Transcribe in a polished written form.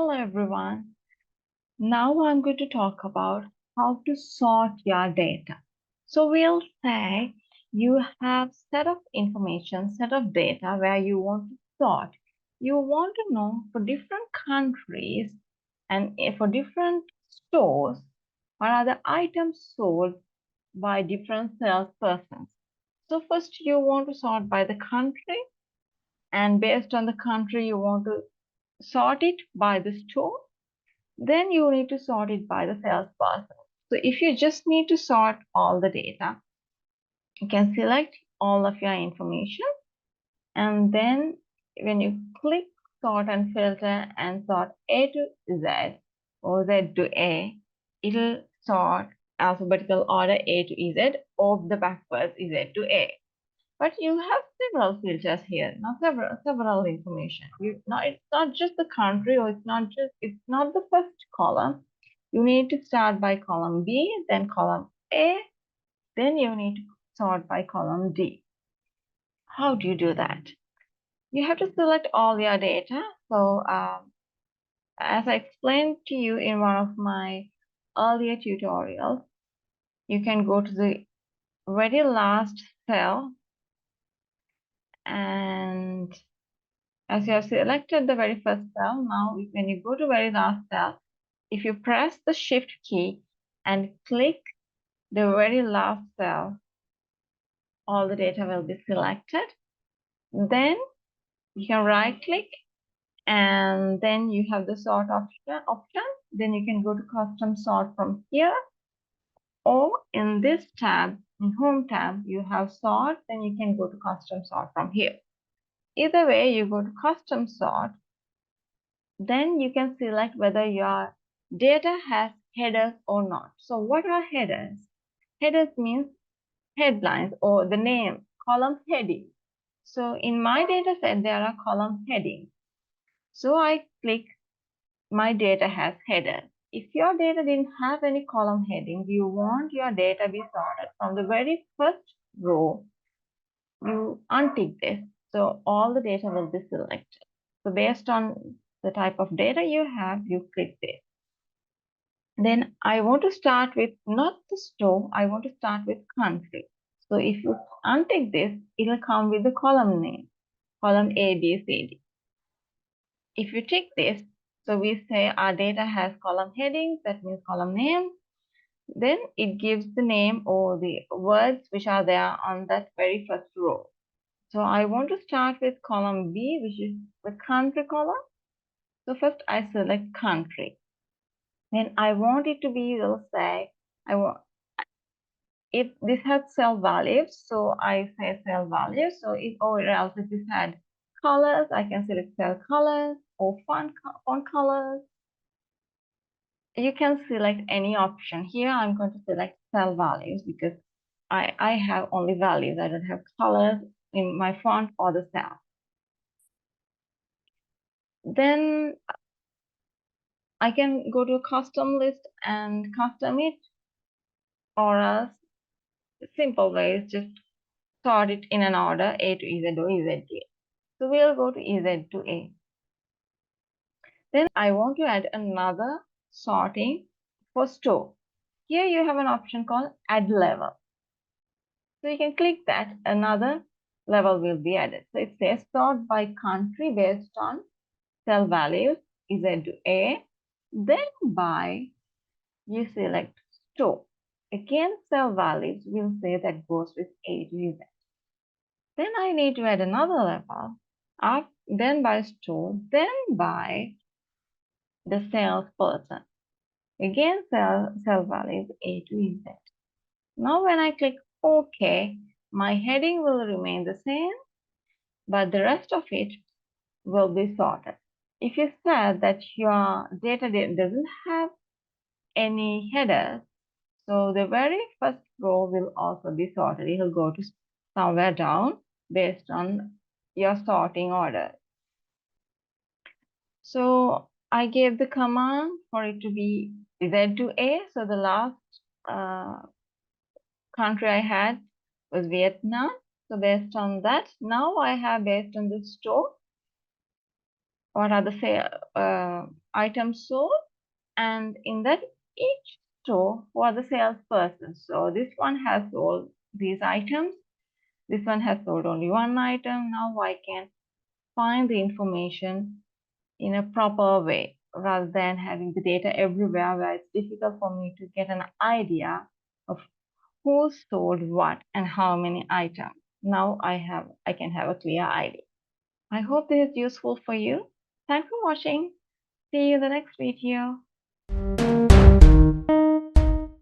Hello everyone. Now I'm going to talk about how to sort your data. So we'll say you have set of information, set of data where you want to sort. You want to know for different countries and for different stores, what are the items sold by different salespersons. So first you want to sort by the country, and based on the country you want to sort it by the store. Then you need to sort it by the salesperson. So if you just need to sort all the data, you can select all of your information, and then when you click sort and filter and sort A to Z or Z to A, it'll sort alphabetical order A to Z or the backwards Z to A. But you have several filters here, not several information. It's not just the country, or it's not the first column. You need to start by column B, then column A, then you need to sort by column D. How do you do that? You have to select all your data. So as I explained to you in one of my earlier tutorials, you can go to the very last cell, and as you have selected the very first cell, now when you go to very last cell, if you press the shift key and click the very last cell, all the data will be selected. Then you can right click, and then you have the sort option. Then you can go to custom sort from here, or in this tab, in home tab, you have sort, then you can go to custom sort from here. Either way, you go to custom sort. Then you can select whether your data has headers or not. So what are headers? Headers means headlines or the name, column heading. So in my data set, there are column headings. So I click my data has headers. If your data didn't have any column headings, you want your data be sorted from the very first row, you untick this. So all the data will be selected. So based on the type of data you have, you click this. Then I want to start with not the store, I want to start with country. So if you untick this, it will come with the column name, column A, B, C, D. If you tick this, so we say our data has column headings, that means column name. Then it gives the name or the words which are there on that very first row. So I want to start with column B, which is the country column. So first I select country. Then I want it to be, let's say, if this has cell values, so I say cell values. So if, or else if this had colors, I can select cell colors or font colors. You can select any option. Here I'm going to select cell values because I have only values. I don't have colors in my font or the cell. Then I can go to a custom list and custom it, or else simple way is just sort it in an order A to Z or Z to A. So we'll go to Z to A. Then I want to add another sorting for store. Here you have an option called add level. So you can click that, another level will be added. So it says sort by country based on cell values Z to A. Then by you select store. Again, cell values will say that goes with A to Z. Then I need to add another level, up, then by store, then by the salesperson. Again, cell values A to Z. Now when I click OK, my heading will remain the same, but the rest of it will be sorted. If you said that your data doesn't have any headers, so the very first row will also be sorted. It will go to somewhere down based on your sorting order. So I gave the command for it to be Z to A. So the last country I had was Vietnam. So based on that, now I have based on the store, what are the items sold, and in that each store was a salesperson. So this one has sold these items. This one has sold only one item. Now I can find the information in a proper way rather than having the data everywhere where it's difficult for me to get an idea of who sold what and how many items. Now I can have a clear idea. I hope this is useful for you. Thanks for watching. See you in the next video.